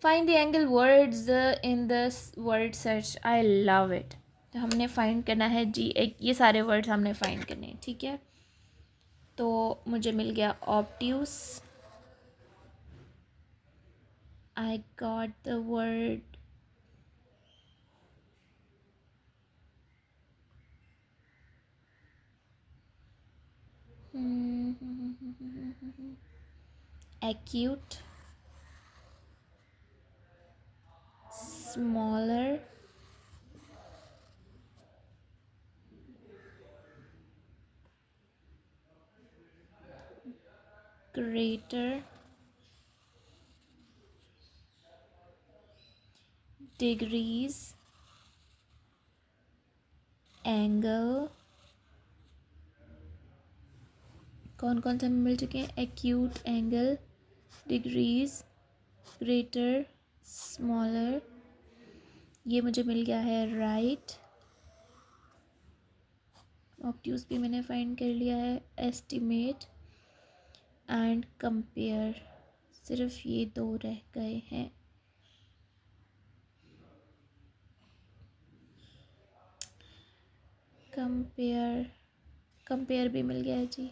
Find the angle words in this word search, I love it. तो हमने find करना है जी, एक ये सारे वर्ड्स हमने फाइंड करने हैं, ठीक है। तो मुझे मिल गया obtuse, I got the word acute, smaller, greater, degrees, angle, कौन कौन से हमें मिल चुके हैं, acute, angle, degrees, greater, smaller, ये मुझे मिल गया है राइट। ऑब्ट्यूज भी मैंने फाइंड कर लिया है, एस्टिमेट एंड कंपेयर, सिर्फ ये दो रह गए हैं। कंपेयर, कंपेयर भी मिल गया है जी।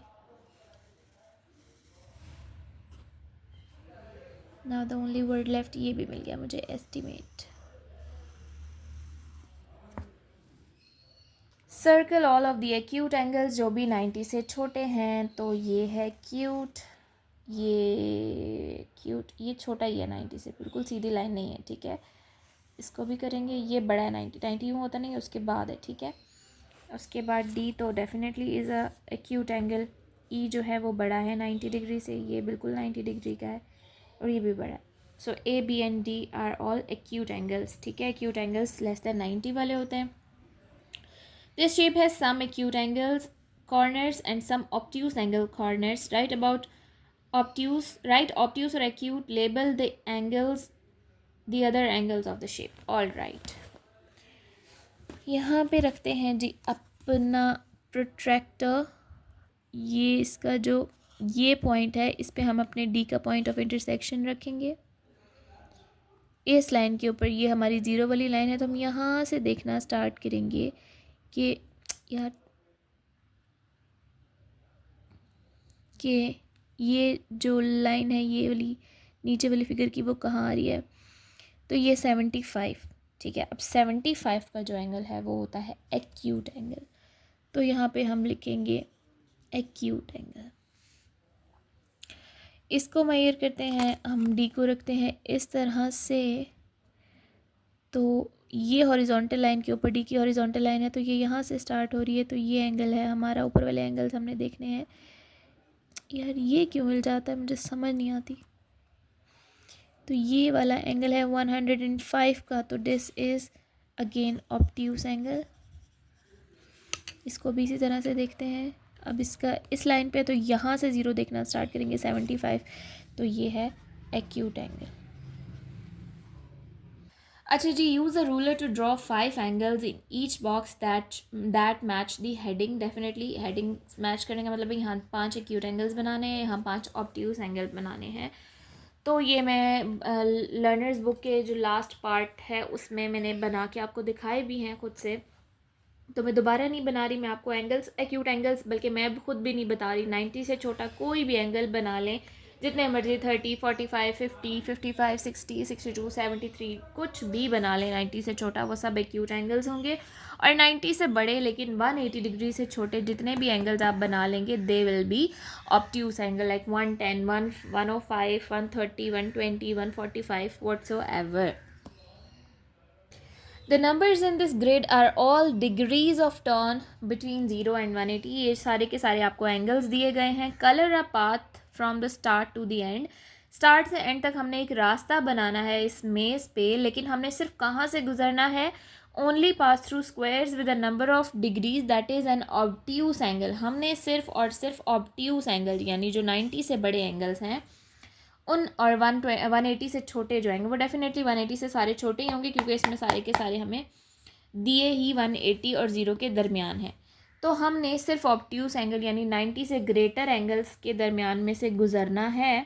Now the only word left, ये भी मिल गया मुझे, estimate. Circle all of the acute angles जो भी 90 से छोटे हैं, तो ये है क्यूट, ये क्यूट, ये छोटा ही है 90 से, बिल्कुल सीधी लाइन नहीं है, ठीक है। इसको भी करेंगे, ये बड़ा है 90 यूँ होता नहीं है, उसके बाद है, ठीक है। उसके बाद डी तो definitely is a acute angle, E जो है वो बड़ा है 90 डिग्री से, ये बिल्कुल 90 डिग्री का है, और ये भी बड़ा है। So A B and D are all acute angles, ठीक है। एक्यूट एंगल्स लेस देन 90 वाले होते हैं। This shape has some acute angles, corners and some obtuse angle corners. Write about obtuse, write obtuse or acute, label the angles, the other angles of the shape. All right. यहाँ पे रखते हैं जी अपना protractor, ये इसका जो ये point है, इस पे हम अपने डी का पॉइंट ऑफ इंटरसेक्शन रखेंगे। इस लाइन के ऊपर ये हमारी ज़ीरो वाली लाइन है, तो हम यहाँ से देखना स्टार्ट करेंगे कि यार कि ये जो लाइन है ये वाली नीचे वाली फिगर की, वो कहाँ आ रही है, तो ये 75, ठीक है। अब 75 का जो एंगल है वो होता है एक्यूट एंगल, तो यहाँ पे हम लिखेंगे एक्यूट एंगल। इसको मेजर करते हैं, हम डी को रखते हैं इस तरह से, तो ये हॉरिजॉन्टल लाइन के ऊपर डी की हॉरिजॉन्टल लाइन है, तो ये यहाँ से स्टार्ट हो रही है, तो ये एंगल है हमारा। ऊपर वाले एंगल्स हमने देखने हैं। यार ये क्यों मिल जाता है, मुझे समझ नहीं आती। तो ये वाला एंगल है 105 का, तो this is again obtuse angle. इसको भी इसी तरह से देखते हैं। अब इसका इस लाइन पे, तो यहाँ से ज़ीरो देखना स्टार्ट करेंगे 75, तो ये है एक्यूट एंगल। अच्छा जी, use a ruler to draw 5 angles in each box that match the heading. Definitely heading match करने का मतलब यहाँ 5 एक्यूट एंगल्स बनाने हैं, यहाँ 5 ऑब्ट्यूस एंगल बनाने हैं। तो ये मैं लर्नर्स बुक के जो लास्ट पार्ट है उसमें मैंने बना के आपको दिखाए भी हैं खुद से, तो मैं दोबारा नहीं बना रही। मैं आपको एंगल्स, एक्यूट एंगल्स, बल्कि मैं खुद भी नहीं बता रही, 90 से छोटा कोई भी एंगल बना लें, जितने मर्जी, 30, 45, 50, 55, 60, 62, 73, कुछ भी बना लें 90 से छोटा, वो सब एक्यूट एंगल्स होंगे। और 90 से बड़े लेकिन 180 डिग्री से छोटे जितने भी एंगल्स आप बना लेंगे, they will be obtuse angle, like 110, 105, 130, 120, 145, whatsoever. The numbers in this grid are all degrees of turn between 0 and 180. ये सारे के सारे आपको एंगल्स दिए गए हैं. Color a path from the start to the end. Start से एंड तक हमने एक रास्ता बनाना है इस मेज़ पे, लेकिन हमने सिर्फ कहाँ से गुजरना है, only pass through squares with a number of degrees that is an obtuse angle. हमने सिर्फ और सिर्फ ऑब्ट्यूस एंगल, यानी जो 90 से बड़े एंगल्स हैं उन, और 180 से छोटे जो होंगे वो डेफिनेटली 180 से सारे छोटे ही होंगे, क्योंकि इसमें सारे के सारे हमें दिए ही 180 और 0 के दरमियान है। तो हमने सिर्फ ऑब्ट्यूस एंगल यानी 90 से ग्रेटर एंगल्स के दरमियान में से गुजरना है,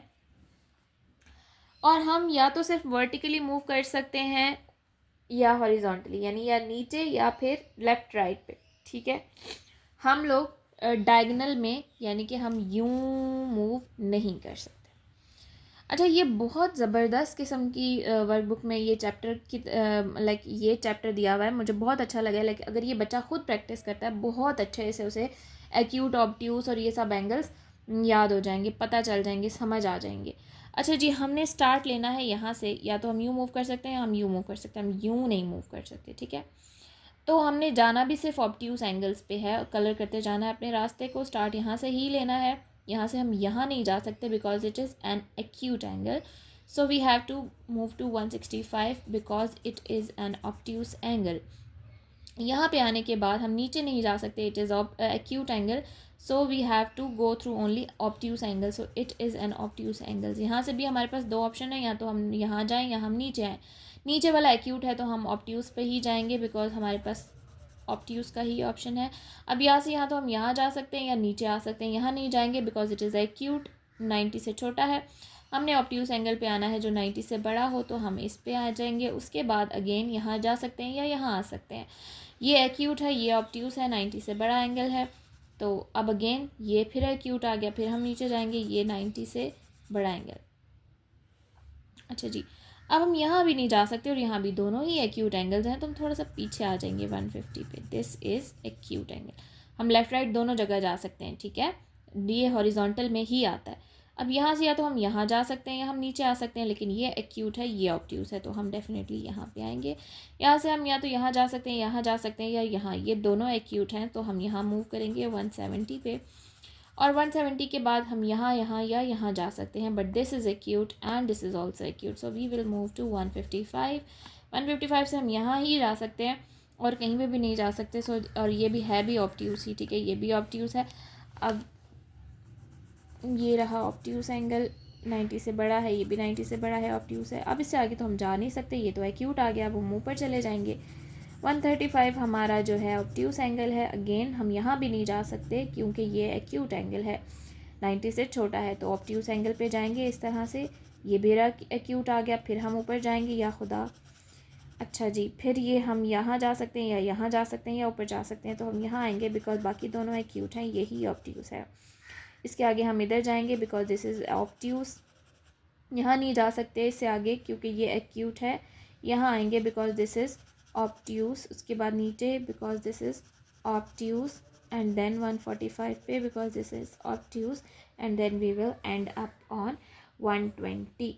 और हम या तो सिर्फ वर्टिकली मूव कर सकते हैं या हॉरिजॉन्टली, यानी या नीचे या फिर लेफ्ट राइट पे, ठीक है। हम लोग डायगोनल में यानी कि हम यूं मूव नहीं कर सकते। अच्छा, ये बहुत ज़बरदस्त किस्म की वर्कबुक में ये चैप्टर की लाइक ये चैप्टर दिया हुआ है, मुझे बहुत अच्छा लगा है। लाइक अगर ये बच्चा खुद प्रैक्टिस करता है बहुत अच्छे से उसे एक्यूट, ऑब्ट्यूस और ये सब एंगल्स याद हो जाएंगे, पता चल जाएंगे, समझ आ जाएंगे। अच्छा जी, हमने स्टार्ट लेना है यहाँ से, या तो हम यूँ मूव कर सकते हैं या हम यूँ मूव कर सकते हैं, हम यूँ नहीं मूव कर सकते, ठीक है। तो हमने जाना भी सिर्फ ऑब्ट्यूस एंगल्स पे है, कलर करते जाना है अपने रास्ते को, स्टार्ट यहाँ से ही लेना है। यहाँ से हम यहाँ नहीं जा सकते because it is an acute angle, so we have to move to 165 because it is an obtuse angle. यहाँ पे आने के बाद हम नीचे नहीं जा सकते, it is acute angle, so we have to go through only obtuse angle, so it is an obtuse angles. यहाँ से भी हमारे पास दो ऑप्शन है, या तो हम यहाँ जाएँ या हम नीचे आएँ। नीचे वाला एक्यूट है तो हम ऑब्ट्यूस पे ही जाएंगे बिकॉज हमारे पास ऑब्ट्यूस का ही ऑप्शन है। अब यहाँ से यहाँ तो हम यहाँ जा सकते हैं या नीचे आ सकते हैं, यहाँ नहीं जाएंगे बिकॉज इट इज़ एक्यूट, 90 से छोटा है। हमने ऑब्ट्यूस एंगल पे आना है जो 90 से बड़ा हो, तो हम इस पे आ जाएंगे। उसके बाद अगेन यहाँ जा सकते हैं या यहाँ आ सकते हैं। ये एक्यूट है, ये ऑब्ट्यूस है, 90 से बड़ा एंगल है, तो अब अगेन ये फिर एक्यूट आ गया, फिर हम नीचे जाएंगे, ये 90 से बड़ा एंगल। अच्छा जी, अब हम यहाँ भी नहीं जा सकते और यहाँ भी, दोनों ही एक्यूट एंगल्स हैं, तो हम थोड़ा सा पीछे आ जाएंगे 150 पे। This is acute angle. हम लेफ़्ट राइट दोनों जगह जा सकते हैं, ठीक है, ये हॉरिजॉन्टल में ही आता है। अब यहाँ से या तो हम यहाँ जा सकते हैं या हम नीचे आ सकते हैं, लेकिन ये एक्यूट है, ये ऑब्ट्यूस है, तो हम डेफिनेटली यहाँ पे आएंगे। यहाँ से हम या तो यहाँ जा सकते हैं, यहाँ जा सकते हैं, या यहाँ, ये दोनों एक्यूट हैं, तो हम यहाँ मूव करेंगे 170 पे। और 170 के बाद हम यहाँ, यहाँ या यहाँ जा सकते हैं, but this is acute and this is also acute, so we will move to 155। 155 से हम यहाँ ही जा सकते हैं और कहीं पे भी नहीं जा सकते। सो और ये भी है भी ऑब्ट्यूस ही, ठीक है, ये भी ऑब्ट्यूस है। अब ये रहा ऑब्ट्यूस एंगल, 90 से बड़ा है, ये भी 90 से बड़ा है, ऑब्ट्यूस है। अब इससे आगे तो हम जा नहीं सकते, ये तो एक्यूट आ गया, अब हम ऊपर चले जाएंगे। 135 हमारा जो है ऑब्ट्यूस एंगल है, अगेन हम यहाँ भी नहीं जा सकते क्योंकि ये एक्यूट एंगल है, 90 से छोटा है, तो ऑब्ट्यूस एंगल पे जाएंगे इस तरह से। ये मेरा एक्यूट आ गया, फिर हम ऊपर जाएंगे, या खुदा। अच्छा जी, फिर ये हम यहाँ जा सकते हैं या यहाँ जा सकते हैं या ऊपर जा सकते हैं, तो हम यहाँ आएंगे बिकॉज बाकी दोनों एक्यूट हैं, यही ऑब्ट्यूस है। इसके आगे हम इधर जाएंगे बिकॉज दिस इज़ ऑब्ट्यूस। यहाँ नहीं जा सकते इससे आगे क्योंकि ये एक्यूट है, यहाँ आएंगे बिकॉज दिस इज़ ऑब्ट्यूस। उसके बाद नीचे because this is obtuse, and then 145 पे because this is obtuse, and then we will end up on 120।